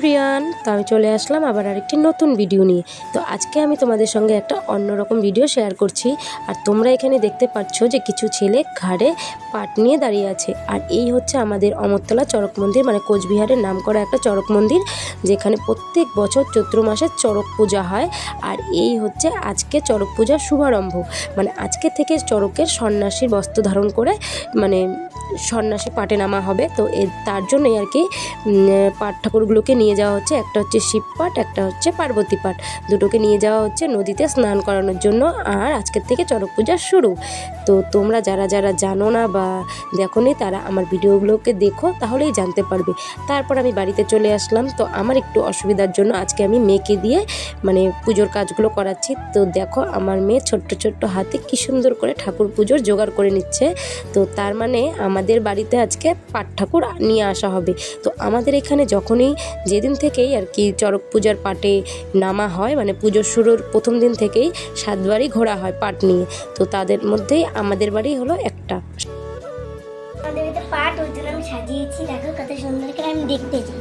Everyone, তো আমি চলে আসলাম আবার আরেকটি নতুন ভিডিও নিয়ে। তো আজকে আমি তোমাদের সঙ্গে একটা অন্যরকম ভিডিও শেয়ার করছি। আর তোমরা এখানে দেখতে পাচ্ছ যে কিছু ছেলে ঘাড়ে পাট নিয়ে দাঁড়িয়ে আছে। আর এই হচ্ছে আমাদের অমরতলা চড়ক মন্দির, মানে কোচবিহারের নামকরা একটা চড়ক মন্দির, যেখানে প্রত্যেক বছর চৈত্র মাসে চড়ক পূজা হয়। আর এই হচ্ছে আজকে চড়ক পূজার শুভারম্ভ, মানে আজকে থেকে চড়কের সন্ন্যাসীর বস্ত্র ধারণ করে মানে সন্ন্যাসী পাটে নামা হবে। তো তার জন্যই আর কি পাট ঠাকুরগুলোকে নিয়ে যাওয়া হচ্ছে। একটা হচ্ছে শিব পাট, একটা হচ্ছে পার্বতী পাট, দুটোকে নিয়ে যাওয়া হচ্ছে নদীতে স্নান করানোর জন্য। আর আজকের থেকে চড়ক পূজা শুরু। তো তোমরা যারা যারা জানো না বা দেখোনি তারা আমার ভিডিওগুলোকে দেখো, তাহলেই জানতে পারবে। তারপর আমি বাড়িতে চলে আসলাম। তো আমার একটু অসুবিধার জন্য আজকে আমি মেয়েকে দিয়ে মানে পুজোর কাজগুলো করাচ্ছি। তো দেখো আমার মেয়ে ছোট্ট ছোট্ট হাতে কি সুন্দর করে ঠাকুর পুজোর জোগাড় করে নিচ্ছে। তো তার মানে আমাদের বাড়িতে আজকে পাট ঠাকুর নিয়ে আসা হবে। তো আমাদের এখানে যখনই যেদিন থেকেই আর কি চড়ক পূজার পাটে নামা হয়, মানে পুজোর শুরুর প্রথম দিন থেকেই 7 বাড়ি ঘোরা হয় পাট নিয়ে। তো তাদের মধ্যেই আমাদের বাড়ি হলো একটা। পাট ওই জন্য আমি সাজিয়েছি, দেখো কত সুন্দর করে আমি দেখতে চাই।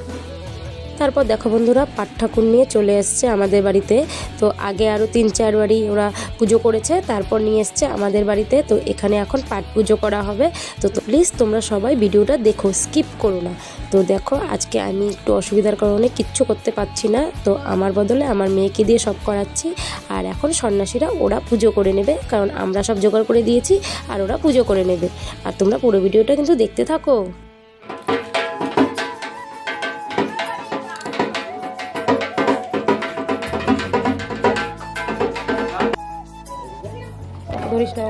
তারপর দেখো বন্ধুরা, পাট ঠাকুর নিয়ে চলে এসছে আমাদের বাড়িতে। তো আগে আরও 3-4 বাড়ি ওরা পুজো করেছে, তারপর নিয়ে এসছে আমাদের বাড়িতে। তো এখানে এখন পাট পুজো করা হবে। তো প্লিজ তোমরা সবাই ভিডিওটা দেখো, স্কিপ করো না। তো দেখো আজকে আমি একটু অসুবিধার কারণে কিচ্ছু করতে পারছি না। তো আমার বদলে আমার মেয়েকে দিয়ে সব করাচ্ছি। আর এখন সন্ন্যাসীরা ওরা পুজো করে নেবে, কারণ আমরা সব জোগাড় করে দিয়েছি আর ওরা পুজো করে নেবে। আর তোমরা পুরো ভিডিওটা কিন্তু দেখতে থাকো। ধরিস না।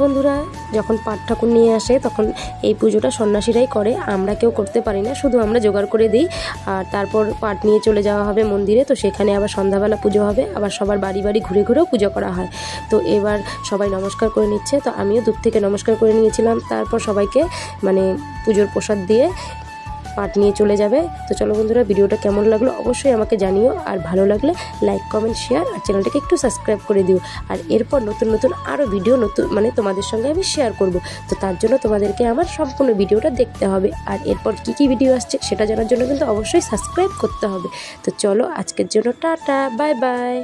বন্ধুরা, যখন পাট ঠাকুর নিয়ে আসে তখন এই পুজোটা সন্ন্যাসীরাই করে, আমরা কেউ করতে পারি না, শুধু আমরা জোগাড় করে দিই। আর তারপর পাট নিয়ে চলে যাওয়া হবে মন্দিরে। তো সেখানে আবার সন্ধ্যাবেলা পুজো হবে, আবার সবার বাড়ি বাড়ি ঘুরে ঘুরেও পুজো করা হয়। তো এবার সবাই নমস্কার করে নিচ্ছে, তো আমিও দূর থেকে নমস্কার করে নিয়েছিলাম। তারপর সবাইকে মানে পুজোর প্রসাদ দিয়ে পাট নিয়ে চলে যাবে। তো চলো বন্ধুরা, ভিডিওটা কেমন লাগলো অবশ্যই আমাকে জানিও। আর ভালো লাগলে লাইক, কমেন্ট, শেয়ার আর চ্যানেলটাকে একটু সাবস্ক্রাইব করে দিও। আর এরপর নতুন নতুন আরও ভিডিও মানে তোমাদের সঙ্গে আমি শেয়ার করব। তো তার জন্য তোমাদেরকে আমার সম্পূর্ণ ভিডিওটা দেখতে হবে। আর এরপর কী কী ভিডিও আসছে সেটা জানার জন্য কিন্তু অবশ্যই সাবস্ক্রাইব করতে হবে। তো চলো আজকের জন্য টাটা, বাই বাই।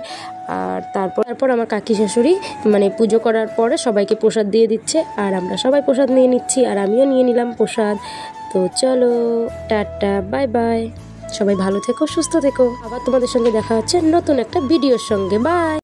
আর তারপর আমার কাকি শাশুড়ি মানে পুজো করার পরে সবাইকে প্রসাদ দিয়ে দিচ্ছে। আর আমরা সবাই প্রসাদ নিয়ে নিচ্ছি, আর আমিও নিয়ে নিলাম প্রসাদ। তো চলো টাটা, বাই বাই। সবাই ভালো থেকো, সুস্থ থেকো। আবার তোমাদের সঙ্গে দেখা হচ্ছে নতুন একটা ভিডিওর সঙ্গে। বাই।